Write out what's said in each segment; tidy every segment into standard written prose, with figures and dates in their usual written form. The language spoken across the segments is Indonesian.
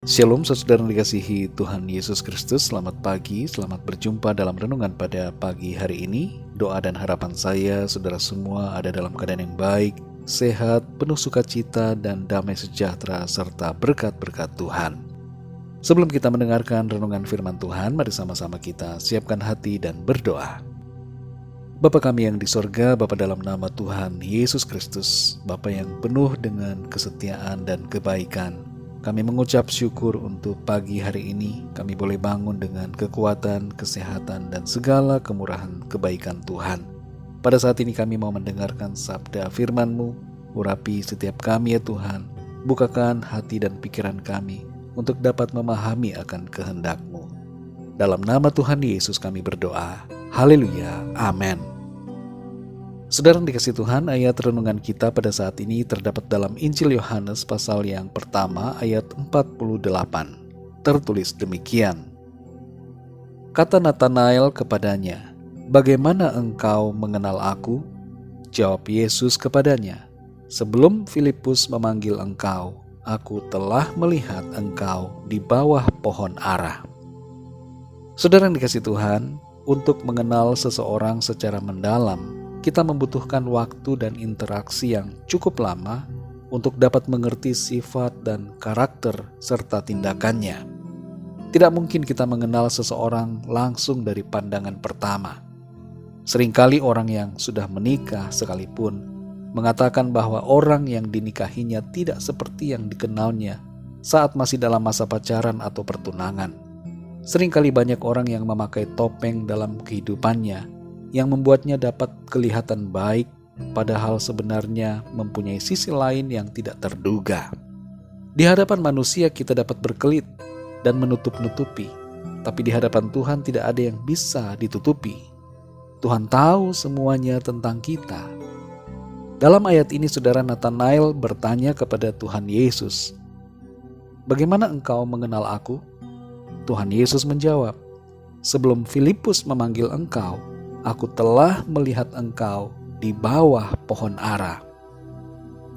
Shalom saudara yang dikasihi Tuhan Yesus Kristus. Selamat pagi, selamat berjumpa dalam renungan pada pagi hari ini. Doa dan harapan saya saudara semua ada dalam keadaan yang baik, sehat, penuh sukacita dan damai sejahtera serta berkat-berkat Tuhan. Sebelum kita mendengarkan renungan firman Tuhan, mari sama-sama kita siapkan hati dan berdoa. Bapa kami yang di sorga, Bapa dalam nama Tuhan Yesus Kristus, Bapa yang penuh dengan kesetiaan dan kebaikan, kami mengucap syukur untuk pagi hari ini. Kami boleh bangun dengan kekuatan, kesehatan, dan segala kemurahan kebaikan Tuhan. Pada saat ini kami mau mendengarkan sabda firman-Mu. Urapi setiap kami ya Tuhan. Bukakan hati dan pikiran kami untuk dapat memahami akan kehendak-Mu. Dalam nama Tuhan Yesus kami berdoa. Haleluya. Amin. Saudara yang dikasihi Tuhan, ayat renungan kita pada saat ini terdapat dalam Injil Yohanes pasal yang pertama ayat 48. Tertulis demikian. Kata Natanael kepadanya, "Bagaimana engkau mengenal aku?" Jawab Yesus kepadanya, "Sebelum Filipus memanggil engkau, aku telah melihat engkau di bawah pohon ara." Saudara yang dikasihi Tuhan, untuk mengenal seseorang secara mendalam, kita membutuhkan waktu dan interaksi yang cukup lama untuk dapat mengerti sifat dan karakter serta tindakannya. Tidak mungkin kita mengenal seseorang langsung dari pandangan pertama. Seringkali orang yang sudah menikah sekalipun mengatakan bahwa orang yang dinikahinya tidak seperti yang dikenalnya saat masih dalam masa pacaran atau pertunangan. Seringkali banyak orang yang memakai topeng dalam kehidupannya yang membuatnya dapat kelihatan baik, padahal sebenarnya mempunyai sisi lain yang tidak terduga. Di hadapan manusia kita dapat berkelit dan menutup-nutupi, tapi di hadapan Tuhan tidak ada yang bisa ditutupi. Tuhan tahu semuanya tentang kita. Dalam ayat ini saudara, Natanael bertanya kepada Tuhan Yesus, "Bagaimana engkau mengenal aku?" Tuhan Yesus menjawab, "Sebelum Filipus memanggil engkau, aku telah melihat engkau di bawah pohon ara."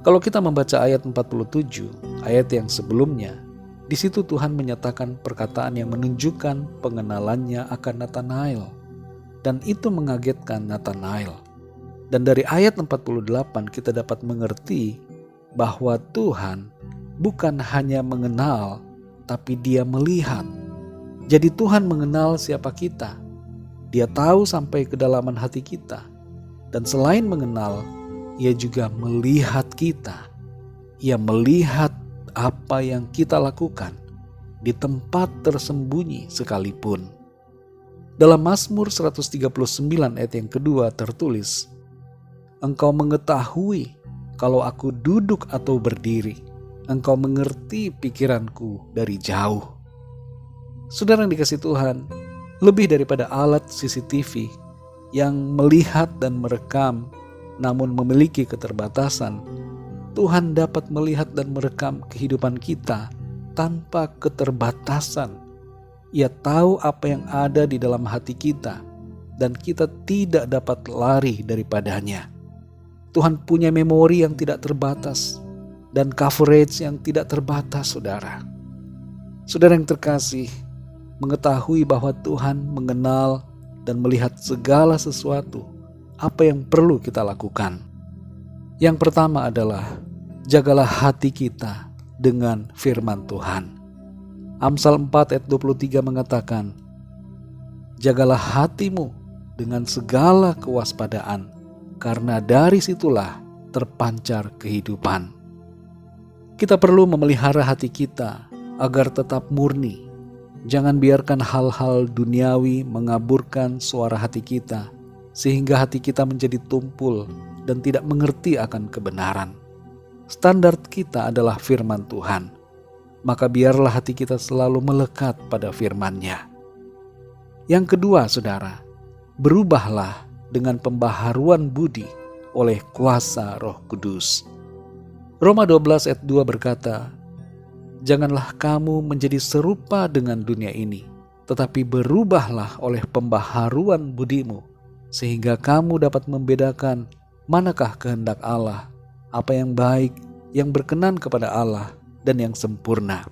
Kalau kita membaca ayat 47, ayat yang sebelumnya, di situ Tuhan menyatakan perkataan yang menunjukkan pengenalannya akan Natanael. Dan itu mengagetkan Natanael. Dan dari ayat 48 kita dapat mengerti bahwa Tuhan bukan hanya mengenal, tapi Dia melihat. Jadi Tuhan mengenal siapa kita. Dia tahu sampai kedalaman hati kita. Dan selain mengenal, Ia juga melihat kita. Ia melihat apa yang kita lakukan di tempat tersembunyi sekalipun. Dalam Mazmur 139 ayat yang kedua tertulis, "Engkau mengetahui kalau aku duduk atau berdiri. Engkau mengerti pikiranku dari jauh." Saudara yang dikasihi Tuhan, lebih daripada alat CCTV yang melihat dan merekam namun memiliki keterbatasan, Tuhan dapat melihat dan merekam kehidupan kita tanpa keterbatasan. Ia tahu apa yang ada di dalam hati kita dan kita tidak dapat lari daripadanya. Tuhan punya memori yang tidak terbatas dan coverage yang tidak terbatas, saudara. Saudara yang terkasih, mengetahui bahwa Tuhan mengenal dan melihat segala sesuatu, apa yang perlu kita lakukan. Yang pertama adalah jagalah hati kita dengan firman Tuhan. Amsal 4 ayat 23 mengatakan, "Jagalah hatimu dengan segala kewaspadaan, karena dari situlah terpancar kehidupan." Kita perlu memelihara hati kita agar tetap murni. Jangan biarkan hal-hal duniawi mengaburkan suara hati kita, sehingga hati kita menjadi tumpul dan tidak mengerti akan kebenaran. Standar kita adalah firman Tuhan, maka biarlah hati kita selalu melekat pada firman-Nya. Yang kedua, saudara, berubahlah dengan pembaharuan budi oleh kuasa Roh Kudus. Roma 12 ayat 2 berkata, "Janganlah kamu menjadi serupa dengan dunia ini, tetapi berubahlah oleh pembaharuan budimu, sehingga kamu dapat membedakan manakah kehendak Allah, apa yang baik, yang berkenan kepada Allah, dan yang sempurna."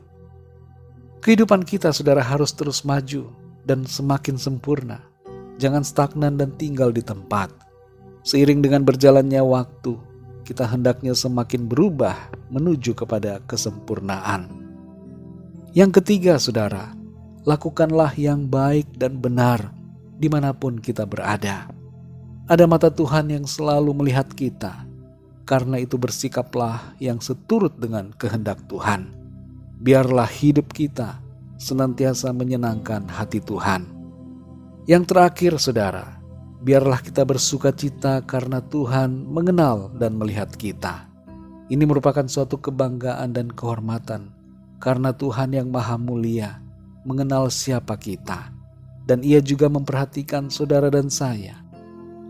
Kehidupan kita, saudara, harus terus maju dan semakin sempurna. Jangan stagnan dan tinggal di tempat. Seiring dengan berjalannya waktu, kita hendaknya semakin berubah menuju kepada kesempurnaan. Yang ketiga, saudara, lakukanlah yang baik dan benar dimanapun kita berada. Ada mata Tuhan yang selalu melihat kita. Karena itu bersikaplah yang seturut dengan kehendak Tuhan. Biarlah hidup kita senantiasa menyenangkan hati Tuhan. Yang terakhir, saudara, biarlah kita bersuka cita karena Tuhan mengenal dan melihat kita. Ini merupakan suatu kebanggaan dan kehormatan karena Tuhan yang Maha Mulia mengenal siapa kita. Dan Ia juga memperhatikan saudara dan saya.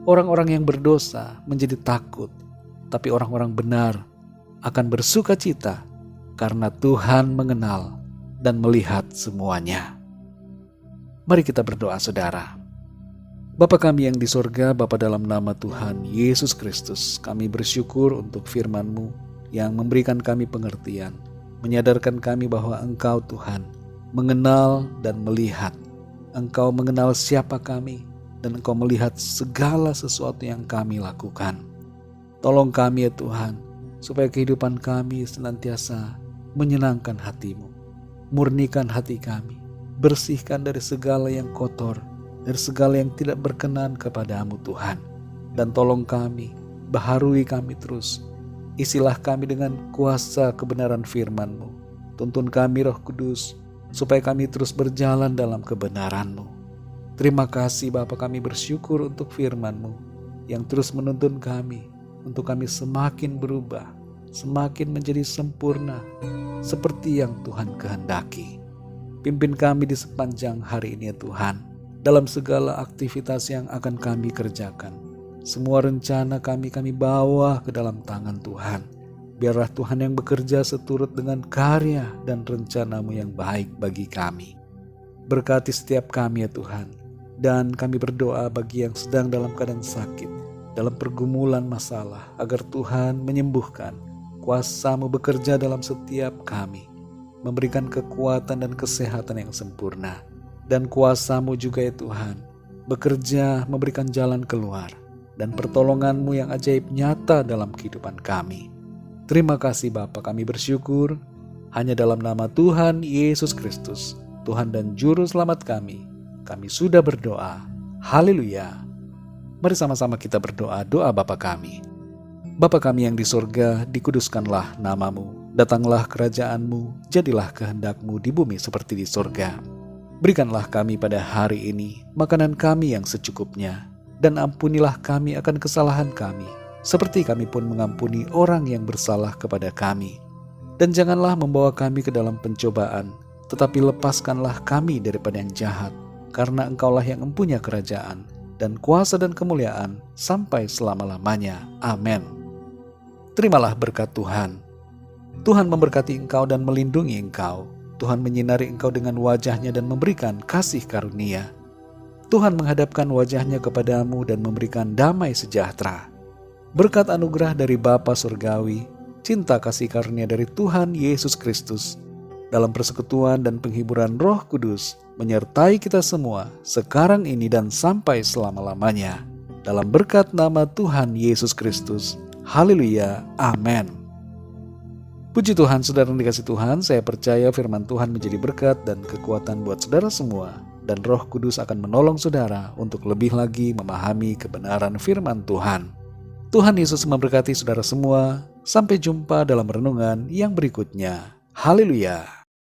Orang-orang yang berdosa menjadi takut, tapi orang-orang benar akan bersuka cita karena Tuhan mengenal dan melihat semuanya. Mari kita berdoa, saudara. Bapa kami yang di sorga, Bapa, dalam nama Tuhan Yesus Kristus, kami bersyukur untuk firman-Mu yang memberikan kami pengertian, menyadarkan kami bahwa Engkau, Tuhan, mengenal dan melihat. Engkau mengenal siapa kami, dan Engkau melihat segala sesuatu yang kami lakukan. Tolong kami ya Tuhan, supaya kehidupan kami senantiasa menyenangkan hati-Mu. Murnikan hati kami, bersihkan dari segala yang kotor, dari segala yang tidak berkenan kepadamu Tuhan. Dan tolong kami, baharui kami terus. Isilah kami dengan kuasa kebenaran firman-Mu. Tuntun kami Roh Kudus, supaya kami terus berjalan dalam kebenaran-Mu. Terima kasih Bapa, kami bersyukur untuk firman-Mu yang terus menuntun kami, untuk kami semakin berubah, semakin menjadi sempurna, seperti yang Tuhan kehendaki. Pimpin kami di sepanjang hari ini ya Tuhan, dalam segala aktivitas yang akan kami kerjakan. Semua rencana kami bawa ke dalam tangan Tuhan. Biarlah Tuhan yang bekerja seturut dengan karya dan rencana-Mu yang baik bagi kami. Berkati setiap kami ya Tuhan, dan kami berdoa bagi yang sedang dalam keadaan sakit, dalam pergumulan masalah, agar Tuhan menyembuhkan. Kuasa-Mu bekerja dalam setiap kami, memberikan kekuatan dan kesehatan yang sempurna. Dan kuasa-Mu juga ya Tuhan, bekerja memberikan jalan keluar, dan pertolongan-Mu yang ajaib nyata dalam kehidupan kami. Terima kasih Bapa, kami bersyukur hanya dalam nama Tuhan Yesus Kristus, Tuhan dan Juru Selamat kami sudah berdoa. Haleluya. Mari sama-sama kita berdoa doa Bapa kami. Bapa kami yang di sorga, dikuduskanlah nama-Mu, datanglah kerajaan-Mu, jadilah kehendak-Mu di bumi seperti di sorga. Berikanlah kami pada hari ini makanan kami yang secukupnya, dan ampunilah kami akan kesalahan kami, seperti kami pun mengampuni orang yang bersalah kepada kami. Dan janganlah membawa kami ke dalam pencobaan, tetapi lepaskanlah kami daripada yang jahat, karena Engkaulah yang empunya kerajaan, dan kuasa dan kemuliaan sampai selama-lamanya. Amin. Terimalah berkat Tuhan. Tuhan memberkati engkau dan melindungi engkau. Tuhan menyinari engkau dengan wajah-Nya dan memberikan kasih karunia. Tuhan menghadapkan wajah-Nya kepadamu dan memberikan damai sejahtera. Berkat anugerah dari Bapa Surgawi, cinta kasih karunia dari Tuhan Yesus Kristus, dalam persekutuan dan penghiburan Roh Kudus, menyertai kita semua sekarang ini dan sampai selama-lamanya. Dalam berkat nama Tuhan Yesus Kristus. Haleluya. Amin. Puji Tuhan, saudara yang dikasih Tuhan, saya percaya firman Tuhan menjadi berkat dan kekuatan buat saudara semua, dan Roh Kudus akan menolong saudara untuk lebih lagi memahami kebenaran firman Tuhan. Tuhan Yesus memberkati saudara semua. Sampai jumpa dalam renungan yang berikutnya. Haleluya.